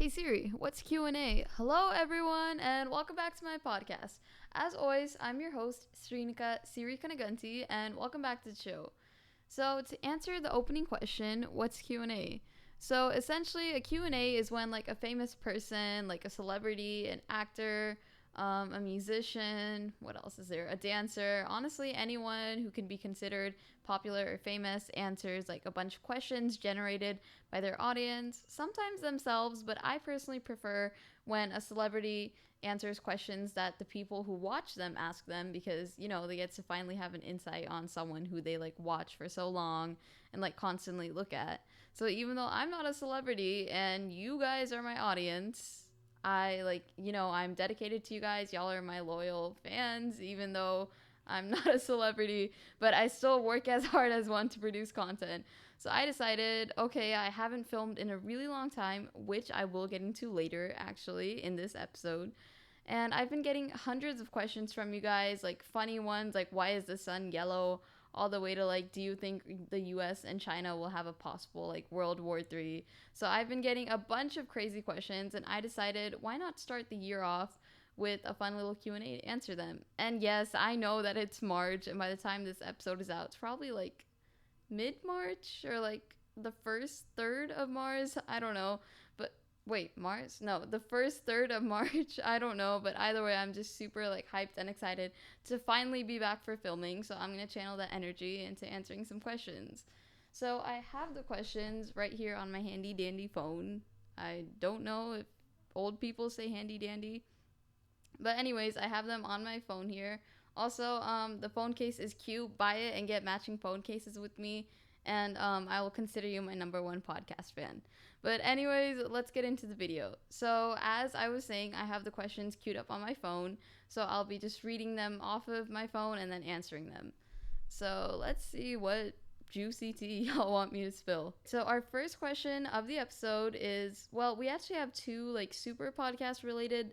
Hey Siri, what's Q&A? Hello everyone and welcome back to my podcast. As always, I'm your host Siri Kanaganti and welcome back to the show. So to answer the opening question, what's Q&A? So essentially a Q&A is when like a famous person, like a celebrity, an actor, a musician, what else is there? A dancer, honestly anyone who can be considered popular or famous answers like a bunch of questions generated by their audience, sometimes themselves, but I personally prefer when a celebrity answers questions that the people who watch them ask them because, you know, they get to finally have an insight on someone who they like watch for so long and like constantly look at. So even though I'm not a celebrity and you guys are my audience, I'm dedicated to you guys. Y'all are my loyal fans, even though I'm not a celebrity, but I still work as hard as one to produce content. So I decided, okay, I haven't filmed in a really long time, which I will get into later actually in this episode. And I've been getting hundreds of questions from you guys, like funny ones, like why is the sun yellow? All the way to like, do you think the US and China will have a possible like World War III? So I've been getting a bunch of crazy questions and I decided why not start the year off with a fun little Q&A to answer them. And yes, I know that it's March and by the time this episode is out, it's probably like mid-March or like the first third of Mars. I don't know. But wait, Mars? No, the first third of March. I don't know. But either way, I'm just super like hyped and excited to finally be back for filming. So I'm going to channel that energy into answering some questions. So I have the questions right here on my handy dandy phone. I don't know if old people say handy dandy. But anyways, I have them on my phone here. Also, the phone case is cute. Buy it and get matching phone cases with me. And I will consider you my number one podcast fan. But anyways, let's get into the video. So as I was saying, I have the questions queued up on my phone. So I'll be just reading them off of my phone and then answering them. So let's see what juicy tea y'all want me to spill. So our first question of the episode is, well, we actually have two like super podcast related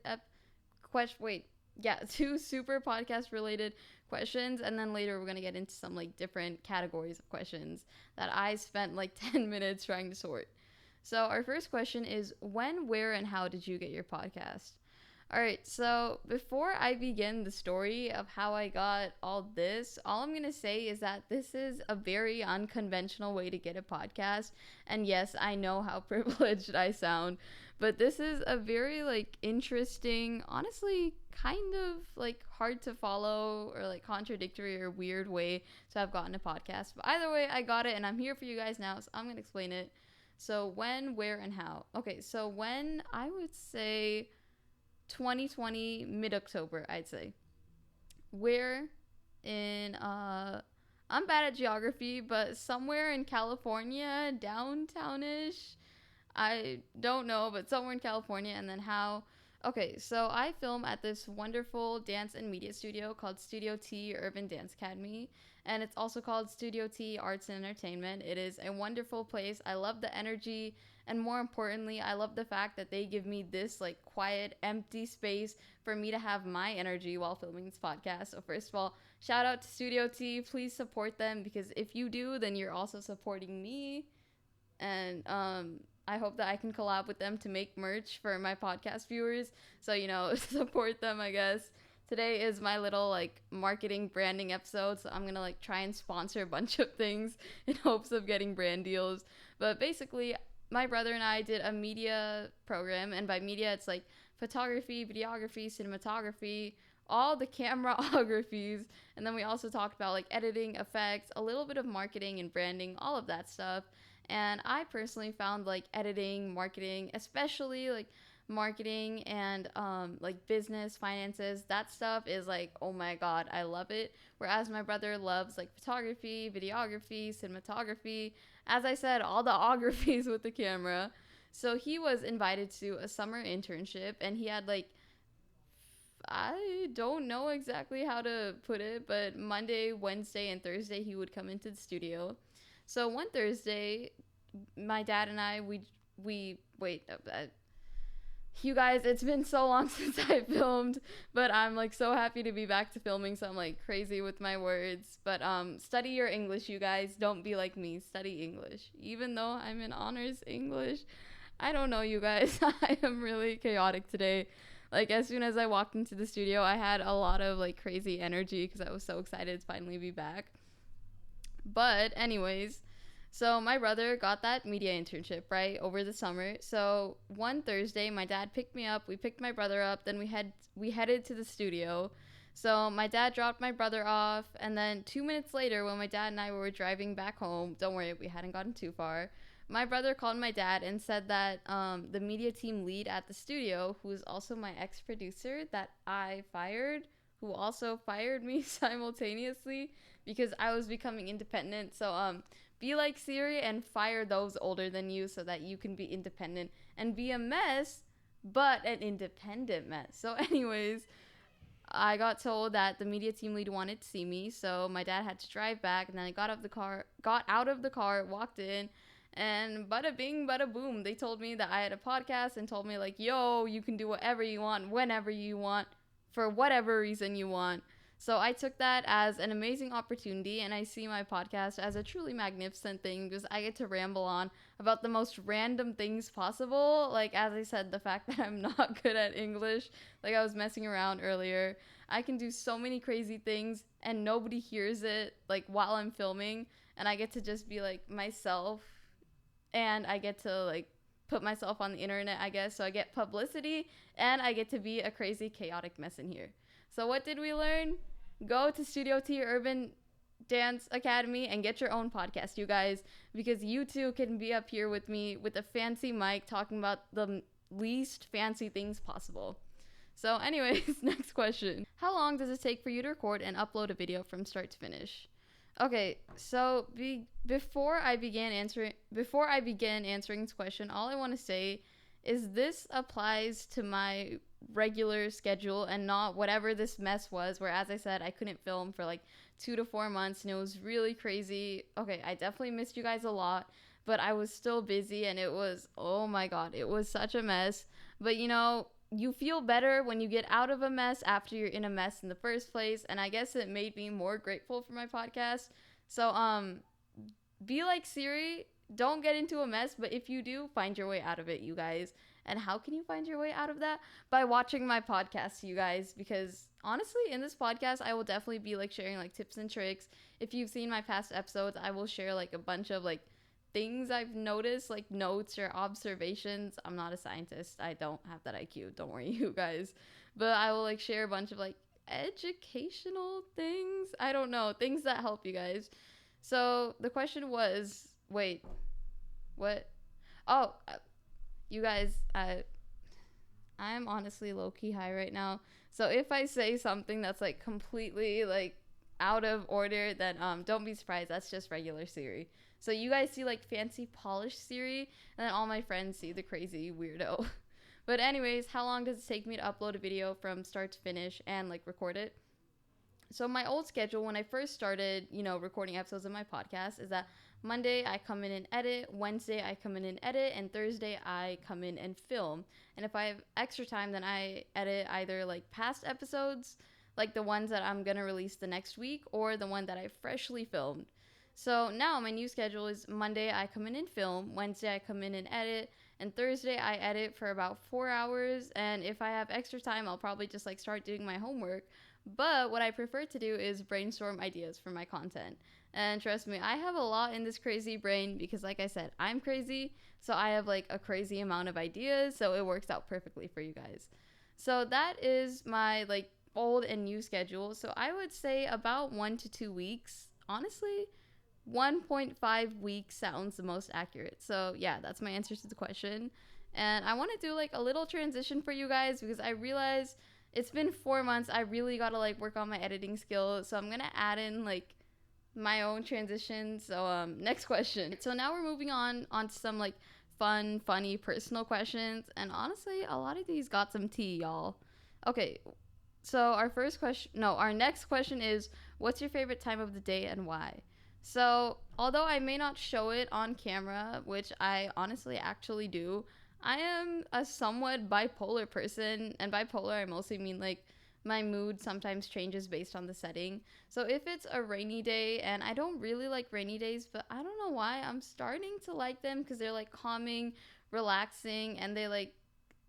two super podcast related questions, and then later we're gonna get into some like different categories of questions that I spent like 10 minutes trying to sort. So our first question is, when, where, and how did you get your podcast? All right, so before I begin the story of how I got all this, all I'm going to say is that this is a very unconventional way to get a podcast. And yes, I know how privileged I sound, but this is a very like interesting, honestly, kind of like hard to follow or like contradictory or weird way to have gotten a podcast. But either way, I got it and I'm here for you guys now, so I'm going to explain it. So when, where, and how. Okay, so when, I would say 2020 mid-October, I'd say. Where in I'm bad at geography, but somewhere in California, downtownish. I don't know, but somewhere in California. And then how. Okay, so I film at this wonderful dance and media studio called Studio T Urban Dance Academy, and it's also called Studio T Arts and Entertainment. It is a wonderful place. I love the energy, and more importantly, I love the fact that they give me this like quiet, empty space for me to have my energy while filming this podcast. So first of all, shout out to Studio T. Please support them, because if you do, then you're also supporting me. And I hope that I can collab with them to make merch for my podcast viewers. So, you know, support them, I guess. Today is my little like marketing branding episode, so I'm gonna like try and sponsor a bunch of things in hopes of getting brand deals. But basically, my brother and I did a media program, and by media it's like photography, videography, cinematography, all the cameraographies, and then we also talked about like editing, effects, a little bit of marketing and branding, all of that stuff. And I personally found like editing, marketing, especially like marketing and like business, finances, that stuff is like, oh my god, I love it. Whereas my brother loves like photography, videography, cinematography, as I said, all the ographies with the camera. So he was invited to a summer internship, and he had like, I don't know exactly how to put it, but Monday, Wednesday, and Thursday he would come into the studio. So one Thursday, my dad and I, you guys, it's been so long since I filmed, but I'm like so happy to be back to filming, so I'm like crazy with my words. But study your English, you guys. Don't be like me. Study English. Even though I'm in honors English, I don't know, you guys. I am really chaotic today. Like, as soon as I walked into the studio, I had a lot of like crazy energy because I was so excited to finally be back. But anyways, so my brother got that media internship right over the summer. So one Thursday, my dad picked me up. We picked my brother up. Then we headed to the studio. So my dad dropped my brother off, and then 2 minutes later, when my dad and I were driving back home, don't worry, we hadn't gotten too far. My brother called my dad and said that the media team lead at the studio, who is also my ex producer that I fired, who also fired me simultaneously because I was becoming independent. So be like Siri and fire those older than you so that you can be independent and be a mess, but an independent mess. So anyways, I got told that the media team lead wanted to see me, so my dad had to drive back, and then I got out of the car, walked in, and bada bing, bada boom. They told me that I had a podcast and told me like, yo, you can do whatever you want, whenever you want, for whatever reason you want. So I took that as an amazing opportunity, and I see my podcast as a truly magnificent thing because I get to ramble on about the most random things possible. Like, as I said, the fact that I'm not good at English, like I was messing around earlier. I can do so many crazy things and nobody hears it, like while I'm filming, and I get to just be like myself, and I get to like put myself on the internet, I guess. So I get publicity and I get to be a crazy chaotic mess in here. So what did we learn? Go to Studio T Urban Dance Academy and get your own podcast, you guys, because you too can be up here with me with a fancy mic talking about the least fancy things possible. So anyways, next question. How long does it take for you to record and upload a video from start to finish? Okay, so before I begin answering this question, all I want to say is this applies to my regular schedule and not whatever this mess was, where, as I said, I couldn't film for like 2 to 4 months and it was really crazy. Okay, I definitely missed you guys a lot, but I was still busy and it was, oh my god, it was such a mess. But you know, you feel better when you get out of a mess after you're in a mess in the first place, and I guess it made me more grateful for my podcast. So be like Siri, don't get into a mess, but if you do, find your way out of it, you guys. And how can you find your way out of that? By watching my podcast, you guys, because honestly, in this podcast, I will definitely be like sharing like tips and tricks. If you've seen my past episodes, I will share like a bunch of like things I've noticed, like notes or observations. I'm not a scientist. I don't have that IQ. Don't worry, you guys. But I will like share a bunch of like educational things. I don't know, things that help you guys. So the question was, wait, what? Oh, you guys, I'm honestly low-key high right now. So if I say something that's like completely like out of order, then don't be surprised. That's just regular Siri. So you guys see like fancy polished Siri, and then all my friends see the crazy weirdo. But anyways, how long does it take me to upload a video from start to finish and like record it? So my old schedule when I first started, recording episodes of my podcast is that Monday I come in and edit, Wednesday I come in and edit, and Thursday I come in and film. And if I have extra time, then I edit either like past episodes, like the ones that I'm gonna release the next week, or the one that I freshly filmed. So now my new schedule is Monday I come in and film, Wednesday I come in and edit, and Thursday I edit for about 4 hours. And if I have extra time, I'll probably just like start doing my homework. But what I prefer to do is brainstorm ideas for my content. And trust me, I have a lot in this crazy brain because, like I said, I'm crazy. So I have like a crazy amount of ideas. So it works out perfectly for you guys. So that is my like old and new schedule. So I would say about 1 to 2 weeks. Honestly, 1.5 weeks sounds the most accurate. So yeah, that's my answer to the question. And I want to do like a little transition for you guys because I realize it's been 4 months. I really got to like work on my editing skills. So I'm going to add in like my own transition. So next question. So now we're moving on to some like fun, funny, personal questions. And honestly, a lot of these got some tea, y'all. Okay. So our next question is, what's your favorite time of the day and why? So although I may not show it on camera, which I honestly actually do, I am a somewhat bipolar person, and bipolar I mostly mean like my mood sometimes changes based on the setting. So if it's a rainy day, and I don't really like rainy days, but I don't know why, I'm starting to like them because they're like calming, relaxing, and they like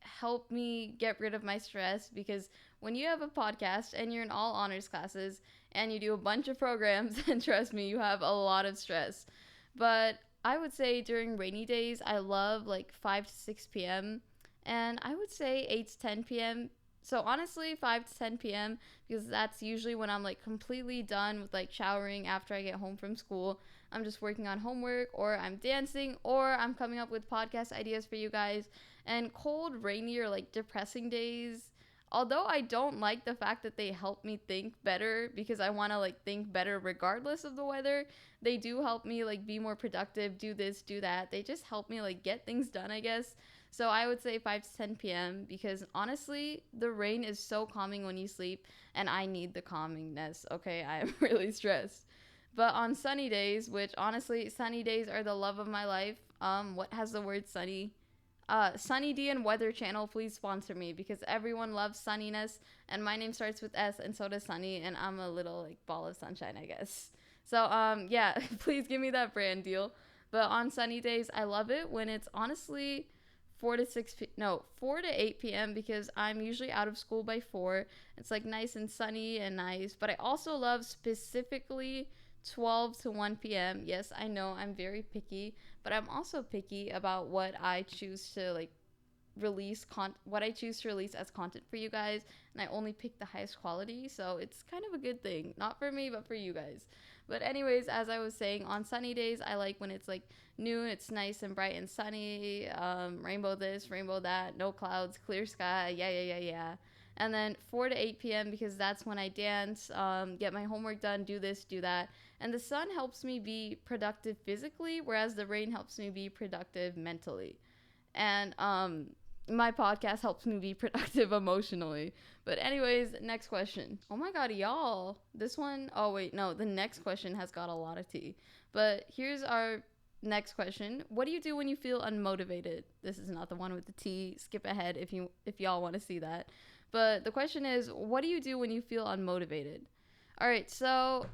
help me get rid of my stress, because when you have a podcast and you're in all honors classes and you do a bunch of programs, and trust me, you have a lot of stress. But I would say during rainy days, I love like 5 to 6 p.m. And I would say 8 to 10 p.m. So honestly, 5 to 10 p.m. because that's usually when I'm like completely done with like showering after I get home from school. I'm just working on homework, or I'm dancing, or I'm coming up with podcast ideas for you guys. And cold, rainy, or like depressing days, although I don't like the fact that they help me think better, because I want to like think better regardless of the weather, they do help me like be more productive, do this, do that. They just help me like get things done, I guess. So I would say 5 to 10 p.m. because honestly, the rain is so calming when you sleep, and I need the calmingness. Okay, I am really stressed. But on sunny days, which honestly, sunny days are the love of my life. What has the word sunny? Sunny D and Weather Channel, please sponsor me, because everyone loves sunniness, and my name starts with S, and so does Sunny, and I'm a little like ball of sunshine, I guess. So yeah, please give me that brand deal. But on sunny days, I love it when it's honestly 4 to 8 p.m. because I'm usually out of school by 4. It's like nice and sunny and nice. But I also love specifically 12 to 1 p.m. Yes, I know I'm very picky, but I'm also picky about what I choose to like what I choose to release as content for you guys, and I only pick the highest quality, so it's kind of a good thing, not for me but for you guys. But anyways, as I was saying, on sunny days I like when it's like noon, it's nice and bright and sunny, rainbow this, rainbow that, no clouds, clear sky, yeah. And then 4 to 8 p.m. because that's when I dance, get my homework done, do this, do that. And the sun helps me be productive physically, whereas the rain helps me be productive mentally. And my podcast helps me be productive emotionally. But anyways, next question. Oh my god, y'all. This one, oh wait, no, the next question has got a lot of tea. But here's our next question. What do you do when you feel unmotivated? This is not the one with the tea. Skip ahead if y'all want to see that. But the question is, what do you do when you feel unmotivated? All right, so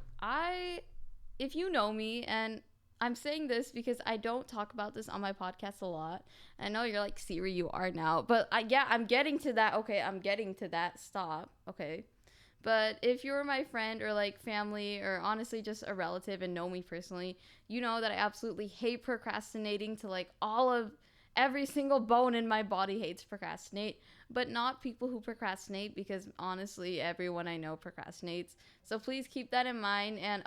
if you know me, and I'm saying this because I don't talk about this on my podcast a lot. I know you're like, Siri, you are now. But I'm getting to that. Okay, I'm getting to that. Stop. Okay. But if you're my friend or like family or honestly just a relative and know me personally, you know that I absolutely hate procrastinating to like all of every single bone in my body hates procrastinate, but not people who procrastinate, because honestly everyone I know procrastinates. So please keep that in mind. And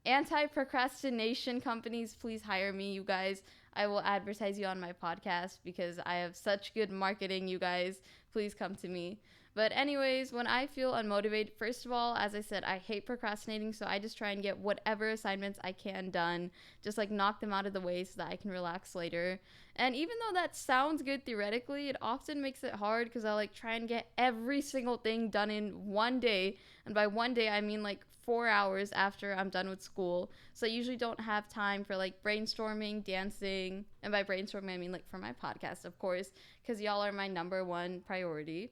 anti-procrastination companies, please hire me, you guys. I will advertise you on my podcast because I have such good marketing, you guys. Please come to me. But anyways, when I feel unmotivated, first of all, as I said, I hate procrastinating, so I just try and get whatever assignments I can done, just like knock them out of the way so that I can relax later. And even though that sounds good theoretically, it often makes it hard because I like try and get every single thing done in one day. And by one day, I mean like 4 hours after I'm done with school. So I usually don't have time for like brainstorming, dancing. And by brainstorming, I mean like for my podcast, of course, because y'all are my number one priority.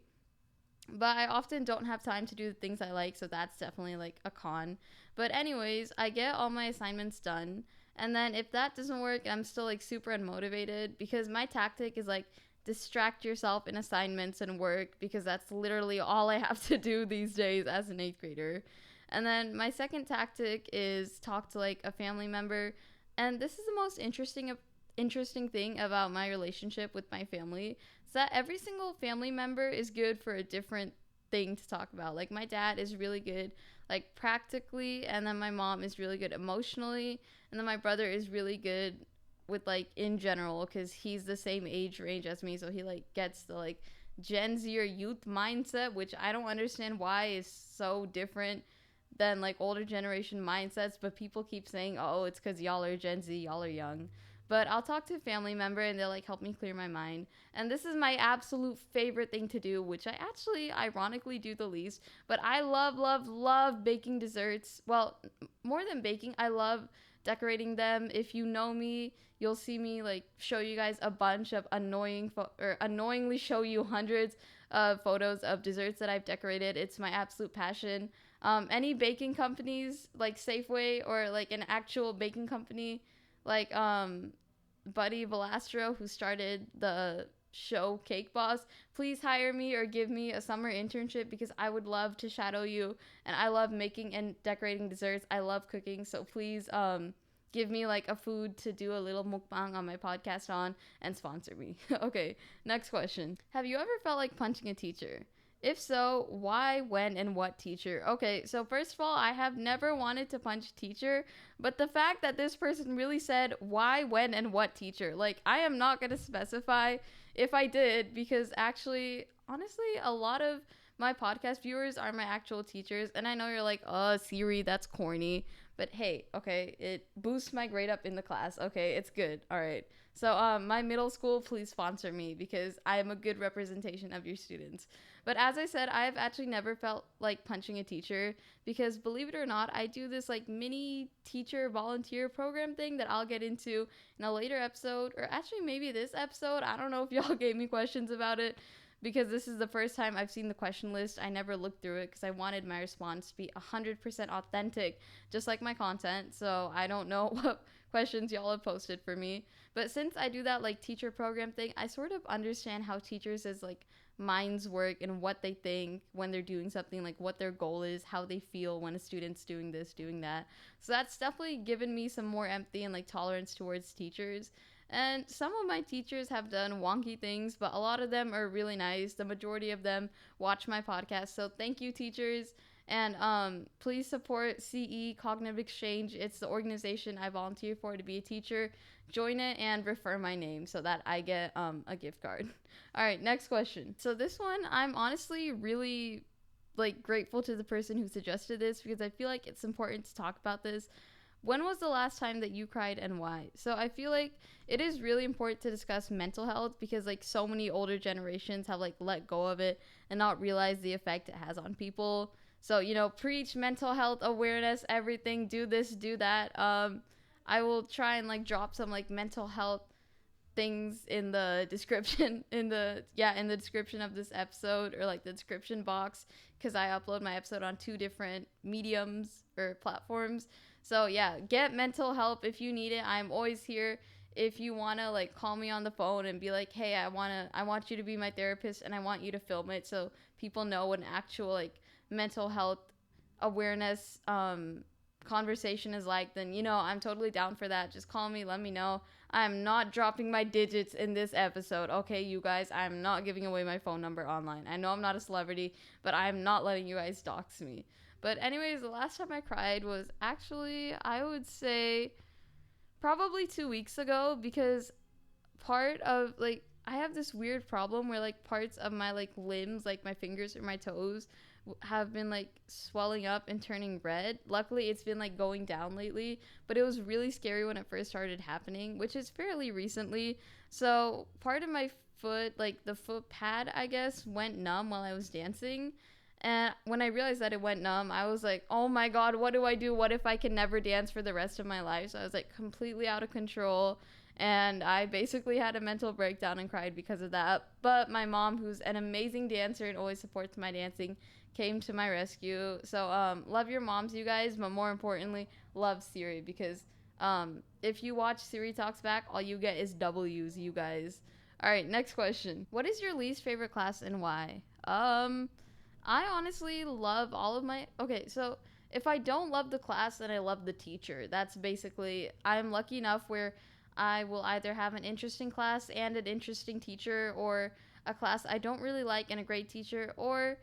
But I often don't have time to do the things I like, so that's definitely like a con. But anyways, I get all my assignments done. And then if that doesn't work, I'm still like super unmotivated, because my tactic is like distract yourself in assignments and work, because that's literally all I have to do these days as an 8th grader. And then my second tactic is talk to like a family member. And this is the most interesting thing about my relationship with my family, is that every single family member is good for a different thing to talk about. Like my dad is really good like practically, and then my mom is really good emotionally, and then my brother is really good with like in general, because he's the same age range as me, so he like gets the like Gen Z or youth mindset, which I don't understand why is so different than like older generation mindsets, but people keep saying, oh, it's because y'all are Gen Z, y'all are young. But I'll talk to a family member and they'll like help me clear my mind. And this is my absolute favorite thing to do, which I actually ironically do the least. But I love baking desserts. Well, more than baking, I love decorating them. If you know me, you'll see me like show you guys a bunch of annoyingly show you hundreds of photos of desserts that I've decorated. It's my absolute passion. Any baking companies like Safeway or like an actual baking company, like Buddy Velastro, who started the show Cake Boss, please hire me or give me a summer internship because I would love to shadow you, and I love making and decorating desserts. I love cooking, so please give me like a food to do a little mukbang on my podcast on and sponsor me. Okay, next question. Have you ever felt like punching a teacher? If so, why, when, and what teacher? Okay, so first of all, I have never wanted to punch a teacher, but the fact that this person really said why, when, and what teacher, like, I am not going to specify if I did, because actually, honestly, a lot of my podcast viewers are my actual teachers, and I know you're like, oh, Siri, that's corny, but hey, okay, it boosts my grade up in the class, okay, it's good, all right. So, my middle school, please sponsor me because I am a good representation of your students. But as I said, I've actually never felt like punching a teacher because, believe it or not, I do this like mini teacher volunteer program thing that I'll get into in a later episode, or actually maybe this episode. I don't know if y'all gave me questions about it because this is the first time I've seen the question list. I never looked through it because I wanted my response to be 100% authentic, just like my content. So I don't know what questions y'all have posted for me. But since I do that like teacher program thing, I sort of understand how teachers is like minds work and what they think when they're doing something, like what their goal is, how they feel when a student's doing this, doing that. So that's definitely given me some more empathy and like tolerance towards teachers. And some of my teachers have done wonky things, but a lot of them are really nice. The majority of them watch my podcast. So thank you, teachers. And please support CE, Cognitive Exchange. It's the organization I volunteer for to be a teacher. Join it and refer my name so that I get a gift card. All right, next question. So this one, I'm honestly really like grateful to the person who suggested this because I feel like it's important to talk about this. When was the last time that you cried and why? So I feel like it is really important to discuss mental health because like so many older generations have like let go of it and not realize the effect it has on people. So, you know, preach mental health awareness, everything, do this, do that. I will try and like drop some like mental health things in the description in the description of this episode, or like the description box, because I upload my episode on 2 different mediums or platforms. So yeah, get mental help if you need it. I'm always here. If you want to like call me on the phone and be like, hey, I want you to be my therapist and I want you to film it so people know an actual like mental health awareness conversation is like, then you know I'm totally down for that. Just call me, let me know. I'm not dropping my digits in this episode, okay, you guys. I'm not giving away my phone number online. I know I'm not a celebrity, but I'm not letting you guys dox me. But anyways, the last time I cried was actually, I would say, probably 2 weeks ago, because part of like I have this weird problem where like parts of my like limbs, like my fingers or my toes, have been like swelling up and turning red. Luckily, it's been like going down lately, but it was really scary when it first started happening, which is fairly recently. So part of my foot, like the foot pad, I guess, went numb while I was dancing. And when I realized that it went numb, I was like, oh my God, what do I do? What if I can never dance for the rest of my life? So I was like completely out of control. And I basically had a mental breakdown and cried because of that. But my mom, who's an amazing dancer and always supports my dancing, came to my rescue. So love your moms, you guys, but more importantly, love Siri, because if you watch Siri Talks Back, all you get is W's, you guys. All right, next question. What is your least favorite class and why? I honestly love all of my... Okay, so if I don't love the class, then I love the teacher. That's basically... I'm lucky enough where I will either have an interesting class and an interesting teacher, or a class I don't really like and a great teacher, or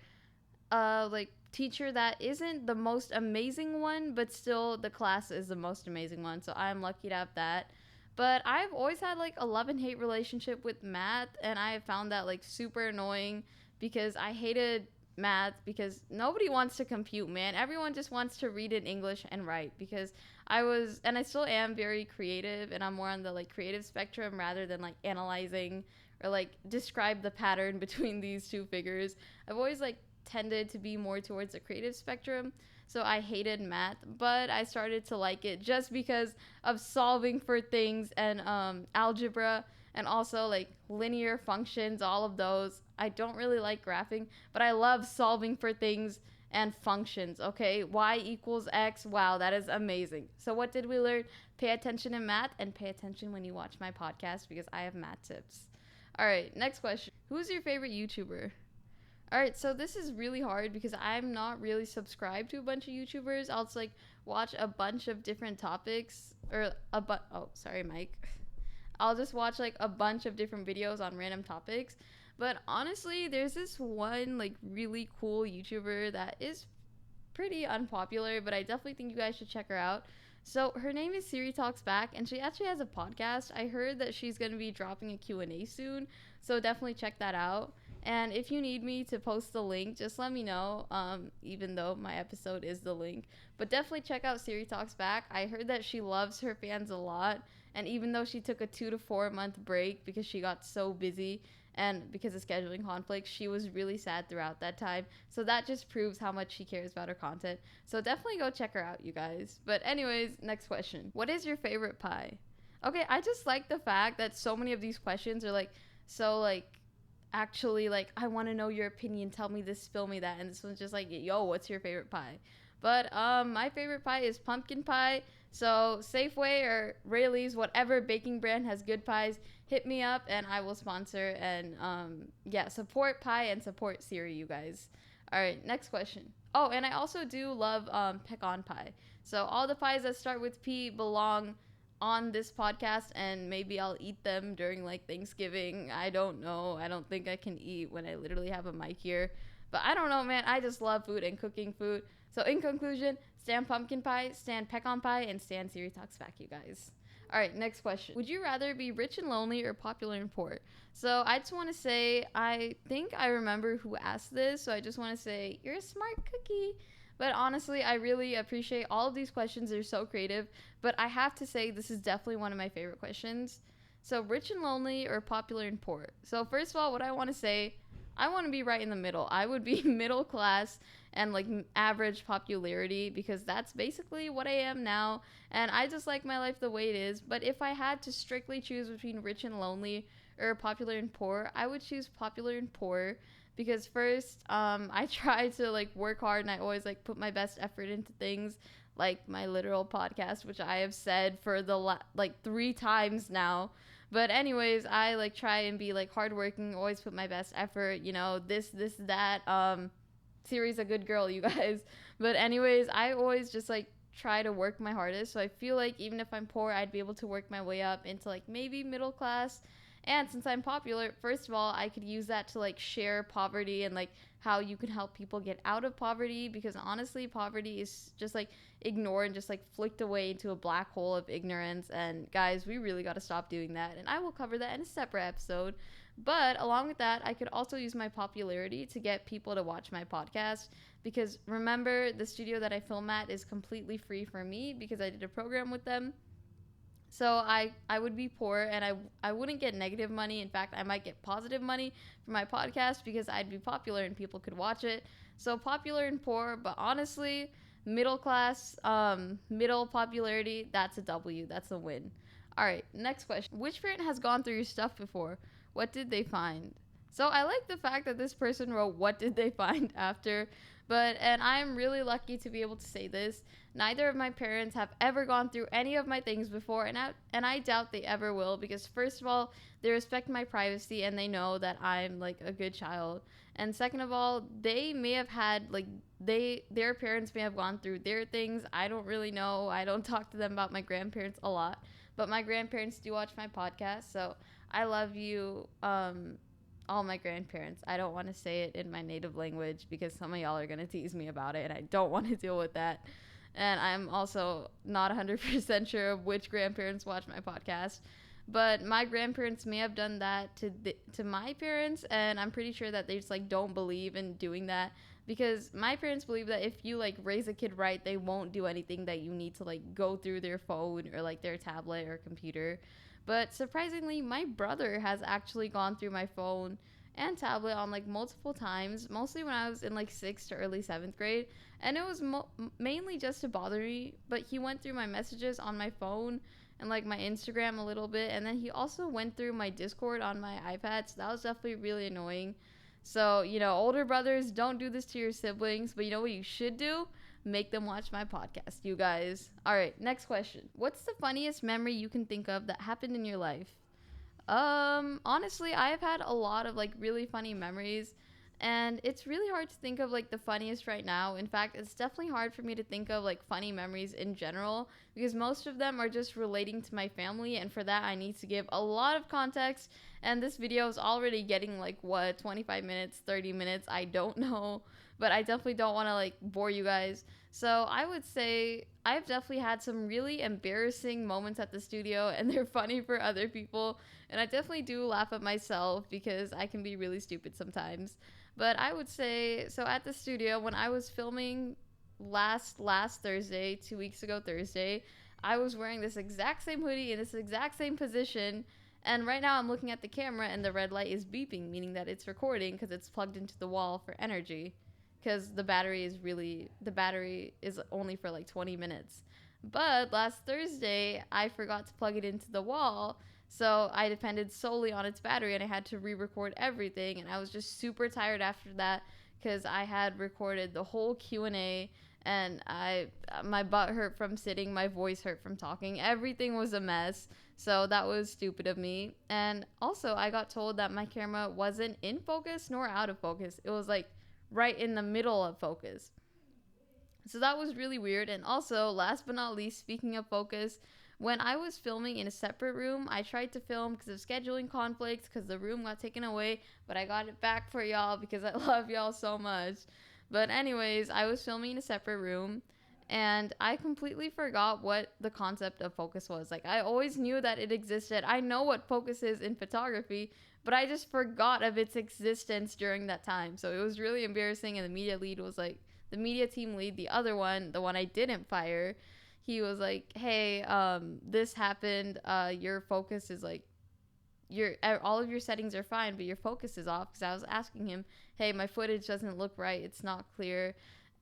like teacher that isn't the most amazing one, but still the class is the most amazing one. So I'm lucky to have that. But I've always had like a love and hate relationship with math, and I have found that like super annoying because I hated math because nobody wants to compute, man. Everyone just wants to read in English and write, because I was, and I still am, very creative, and I'm more on the like creative spectrum rather than like analyzing or like describe the pattern between these two figures. I've always like tended to be more towards the creative spectrum, so I hated math, but I started to like it just because of solving for things and algebra, and also like linear functions, all of those. I don't really like graphing, but I love solving for things and functions. Okay, y equals x. Wow, that is amazing. So what did we learn? Pay attention in math and pay attention when you watch my podcast because I have math tips. All right, next question. Who's your favorite YouTuber? All right, so this is really hard because I'm not really subscribed to a bunch of YouTubers. I'll just like watch a bunch of different topics oh, sorry, Mike. I'll just watch like a bunch of different videos on random topics. But honestly, there's this one like really cool YouTuber that is pretty unpopular, but I definitely think you guys should check her out. So her name is Siri Talks Back, and she actually has a podcast. I heard that she's going to be dropping a Q&A soon, so definitely check that out. And if you need me to post the link, just let me know, even though my episode is the link. But definitely check out Siri Talks Back. I heard that she loves her fans a lot, and even though she took a 2 to 4 month break because she got so busy and because of scheduling conflicts, she was really sad throughout that time. So that just proves how much she cares about her content. So definitely go check her out, you guys. But anyways, next question. What is your favorite pie? Okay, I just like the fact that so many of these questions are like, so like, actually like, I want to know your opinion, tell me this, spill me that, and this one's just like, yo, what's your favorite pie? But my favorite pie is pumpkin pie. So Safeway or Rayleigh's, whatever baking brand has good pies, hit me up and I will sponsor. And yeah, support pie and support Siri, you guys. All right, next question. Oh, and I also do love pecan pie. So all the pies that start with P belong on this podcast, and maybe I'll eat them during like Thanksgiving. I don't know. I don't think I can eat when I literally have a mic here. But I don't know, man. I just love food and cooking food. So in conclusion, stand pumpkin pie, stand pecan pie, and stand Siri Talks Back, you guys. All right, next question. Would you rather be rich and lonely or popular and poor? So I just want to say, I think I remember who asked this. So I just want to say, you're a smart cookie. But honestly, I really appreciate all of these questions. They're so creative. But I have to say, this is definitely one of my favorite questions. So rich and lonely or popular and poor? So first of all, what I want to say, I want to be right in the middle. I would be middle class and like average popularity because that's basically what I am now. And I just like my life the way it is. But if I had to strictly choose between rich and lonely or popular and poor, I would choose popular and poor. Because first, I try to like work hard and I always like put my best effort into things like my literal podcast, which I have said for the like 3 times now. But anyways, I like try and be like hardworking, always put my best effort, you know, this, that. Siri's a good girl, you guys. But anyways, I always just like try to work my hardest. So I feel like even if I'm poor, I'd be able to work my way up into like maybe middle class. And since I'm popular, first of all, I could use that to like share poverty and like how you can help people get out of poverty, because honestly, poverty is just like ignored and just like flicked away into a black hole of ignorance. And guys, we really got to stop doing that. And I will cover that in a separate episode. But along with that, I could also use my popularity to get people to watch my podcast, because remember, the studio that I film at is completely free for me because I did a program with them. So I would be poor and I wouldn't get negative money. In fact, I might get positive money for my podcast because I'd be popular and people could watch it. So popular and poor, but honestly, middle class, middle popularity, that's a W. That's a win. All right, next question. Which parent has gone through your stuff before? What did they find? So I like the fact that this person wrote, what did they find after? And I'm really lucky to be able to say this. Neither of my parents have ever gone through any of my things before, and I doubt they ever will, because first of all, they respect my privacy and they know that I'm like a good child. And second of all, they may have had like their parents may have gone through their things. I don't really know. I don't talk to them about my grandparents a lot, but my grandparents do watch my podcast, so I love you, all my grandparents. I don't want to say it in my native language because some of y'all are going to tease me about it, and I don't want to deal with that. And I'm also not 100% sure of which grandparents watch my podcast. But my grandparents may have done that to my parents, and I'm pretty sure that they just like don't believe in doing that, because my parents believe that if you like raise a kid right, they won't do anything that you need to like go through their phone or like their tablet or computer. But surprisingly, my brother has actually gone through my phone and tablet on like multiple times, mostly when I was in like 6th to early 7th grade. And it was mainly just to bother me, but he went through my messages on my phone and like my Instagram a little bit. And then he also went through my Discord on my iPad, so that was definitely really annoying. So, older brothers, don't do this to your siblings, but you know what you should do? Make them watch my podcast, you guys. All right, next question. What's the funniest memory you can think of that happened in your life? Honestly, I've had a lot of like really funny memories, and it's really hard to think of like the funniest right now. In fact, it's definitely hard for me to think of like funny memories in general because most of them are just relating to my family, and for that I need to give a lot of context. And this video is already getting like what, 25 minutes, 30 minutes, I don't know, but I definitely don't want to like bore you guys. So I would say I've definitely had some really embarrassing moments at the studio, and they're funny for other people. And I definitely do laugh at myself because I can be really stupid sometimes. But I would say, so at the studio, when I was filming last Thursday, 2 weeks ago Thursday, I was wearing this exact same hoodie in this exact same position. And right now I'm looking at the camera and the red light is beeping, meaning that it's recording because it's plugged into the wall for energy. Because the battery is only for like 20 minutes. But last Thursday, I forgot to plug it into the wall, so I depended solely on its battery, and I had to re-record everything, and I was just super tired after that because I had recorded the whole Q&A, and my butt hurt from sitting, my voice hurt from talking, everything was a mess. So that was stupid of me. And also, I got told that my camera wasn't in focus nor out of focus. It was like right in the middle of focus. So that was really weird. And also, last but not least, speaking of focus, when I was filming in a separate room, I tried to film because of scheduling conflicts because the room got taken away, but I got it back for y'all because I love y'all so much. But anyways, I was filming in a separate room, and I completely forgot what the concept of focus was. Like, I always knew that it existed. I know what focus is in photography, but I just forgot of its existence during that time. So it was really embarrassing, and the media lead was like, the media team lead, the other one, the one I didn't fire, he was like, hey, this happened, your focus is like, all of your settings are fine, but your focus is off. Because I was asking him, hey, my footage doesn't look right, it's not clear.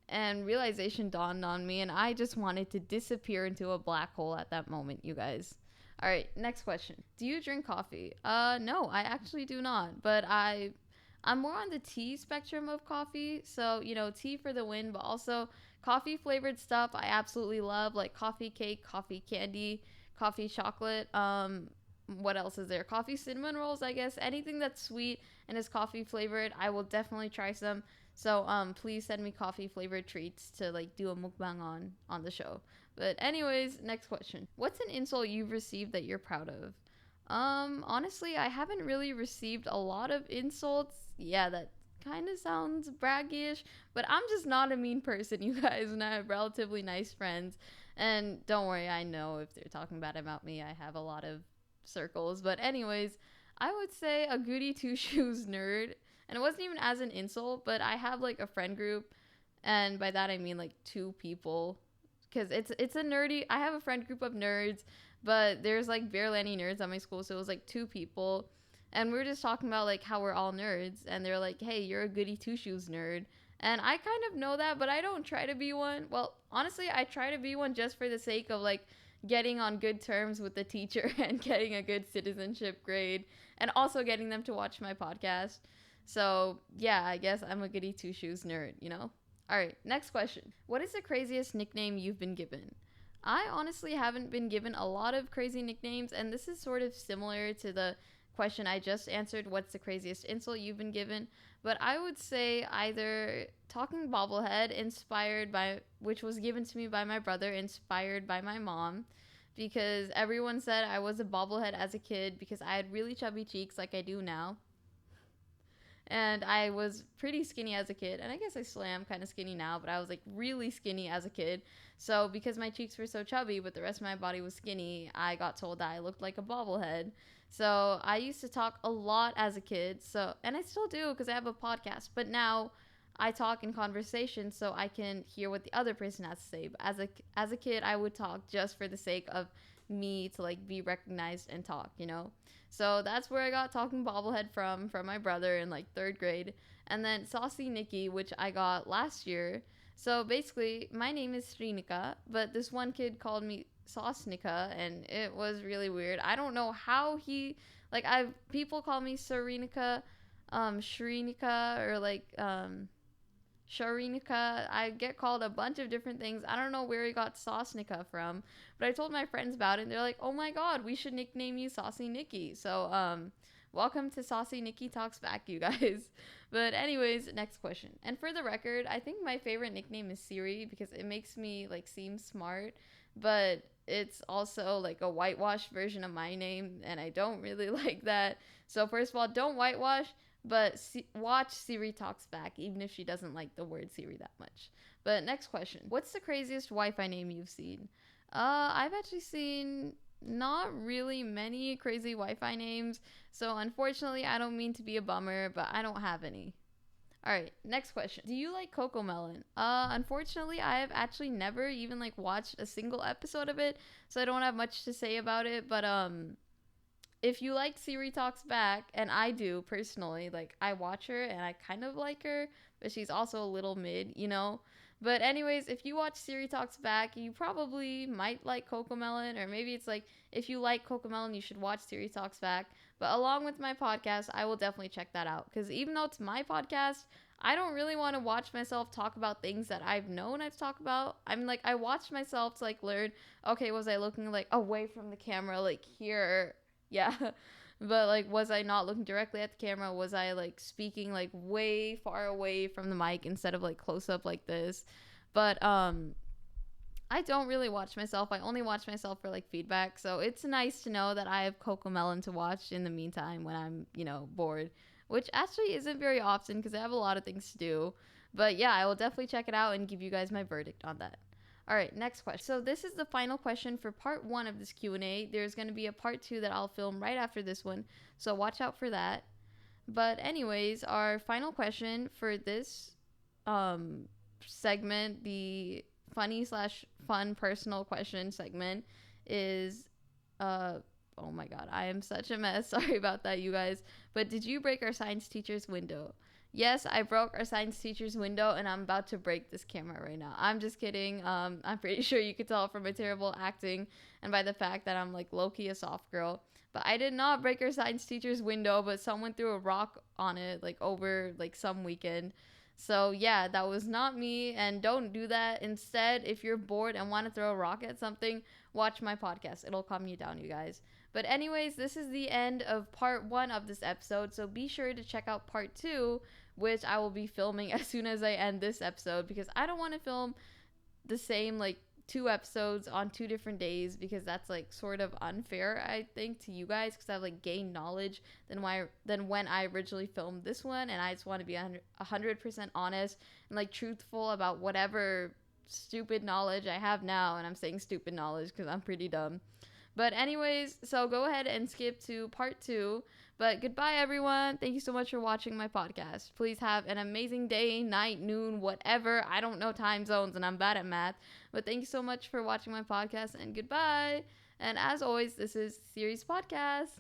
And realization dawned on me, and I just wanted to disappear into a black hole at that moment, you guys. All right, next question. Do you drink coffee? No, I actually do not. But I'm more on the tea spectrum of coffee. So, tea for the win, but also coffee flavored stuff I absolutely love, like coffee cake, coffee candy, coffee chocolate. What else is there? Coffee cinnamon rolls, I guess. Anything that's sweet and is coffee flavored, I will definitely try some. So please send me coffee flavored treats to like do a mukbang on the show. But anyways, next question. What's an insult you've received that you're proud of? Honestly, I haven't really received a lot of insults. Yeah, that kind of sounds braggish, but I'm just not a mean person, you guys, and I have relatively nice friends. And don't worry, I know if they're talking bad about me, I have a lot of circles. But anyways, I would say a goody two shoes nerd. And it wasn't even as an insult, but I have like a friend group, and by that I mean like two people, because it's a nerdy. I have a friend group of nerds, but there's like barely any nerds at my school, so it was like two people, and we were just talking about like how we're all nerds, and they're like, hey, you're a goody two shoes nerd. And I kind of know that, but I don't try to be one. Well, honestly, I try to be one just for the sake of like getting on good terms with the teacher and getting a good citizenship grade, and also getting them to watch my podcast. So yeah, I guess I'm a goody two shoes nerd, All right, next question. What is the craziest nickname you've been given? I honestly haven't been given a lot of crazy nicknames, and this is sort of similar to the question I just answered, what's the craziest insult you've been given? But I would say either talking bobblehead, which was given to me by my brother, inspired by my mom, because everyone said I was a bobblehead as a kid because I had really chubby cheeks like I do now. And I was pretty skinny as a kid, and I guess I still am kind of skinny now, but I was like really skinny as a kid. So because my cheeks were so chubby but the rest of my body was skinny, I got told that I looked like a bobblehead. So I used to talk a lot as a kid, and I still do because I have a podcast, but now I talk in conversation so I can hear what the other person has to say. But as a kid, I would talk just for the sake of me to like be recognized and talk, So that's where I got talking bobblehead from my brother in like 3rd grade. And then Saucy Nikki, which I got last year. So basically, my name is Srinika, but this one kid called me Saucenica, and it was really weird. I don't know how people call me Sarinika, Shrinika or like Sharinika. I get called a bunch of different things. I don't know where he got Saucenica from, but I told my friends about it and they're like, "Oh my god, we should nickname you Saucy Nikki." So welcome to Saucy Nikki Talks Back, you guys. But anyways, next question. And for the record, I think my favorite nickname is Siri because it makes me like seem smart, but it's also like a whitewashed version of my name and I don't really like that. So first of all, don't whitewash, but watch Siri Talks Back, even if she doesn't like the word Siri that much. But next question. What's the craziest Wi-Fi name you've seen? I've actually seen not really many crazy Wi-Fi names. So unfortunately, I don't mean to be a bummer, but I don't have any. All right, next question. Do you like Coco Melon? Unfortunately, I have actually never even like watched a single episode of it, so I don't have much to say about it, but if you like Siri Talks Back, and I do personally, like I watch her and I kind of like her, but she's also a little mid, you know? But anyways, if you watch Siri Talks Back, you probably might like Cocomelon, or maybe it's like if you like Cocomelon, you should watch Siri Talks Back. But along with my podcast, I will definitely check that out because even though it's my podcast, I don't really want to watch myself talk about things that I've known I've talked about. I'm like I watched myself to like learn, okay, was I looking like away from the camera like here? Yeah. But like was I not looking directly at the camera? Was I like speaking like way far away from the mic instead of like close up like this? But I don't really watch myself. I only watch myself for like feedback. So it's nice to know that I have Cocomelon to watch in the meantime when I'm, bored, which actually isn't very often because I have a lot of things to do. But yeah, I will definitely check it out and give you guys my verdict on that. All right, next question. So this is the final question for part 1 of this Q&A. There's going to be a part 2 that I'll film right after this one, so watch out for that. But anyways, our final question for this segment, the funny/fun personal question segment, is oh my god, I am such a mess. Sorry about that, you guys. But did you break our science teacher's window? Yes, I broke our science teacher's window and I'm about to break this camera right now. I'm just kidding. I'm pretty sure you could tell from my terrible acting and by the fact that I'm like low-key a soft girl. But I did not break our science teacher's window, but someone threw a rock on it like over like some weekend. So yeah, that was not me, and don't do that. Instead, if you're bored and want to throw a rock at something, watch my podcast. It'll calm you down, you guys. But anyways, this is the end of part 1 of this episode, so be sure to check out part 2, which I will be filming as soon as I end this episode because I don't want to film the same like 2 episodes on 2 different days because that's like sort of unfair, I think, to you guys because I've like gained knowledge than when I originally filmed this one, and I just want to be 100% honest and like truthful about whatever stupid knowledge I have now, and I'm saying stupid knowledge because I'm pretty dumb. But anyways, so go ahead and skip to part 2. But goodbye, everyone. Thank you so much for watching my podcast. Please have an amazing day, night, noon, whatever. I don't know time zones and I'm bad at math. But thank you so much for watching my podcast and goodbye. And as always, this is Siri's podcast.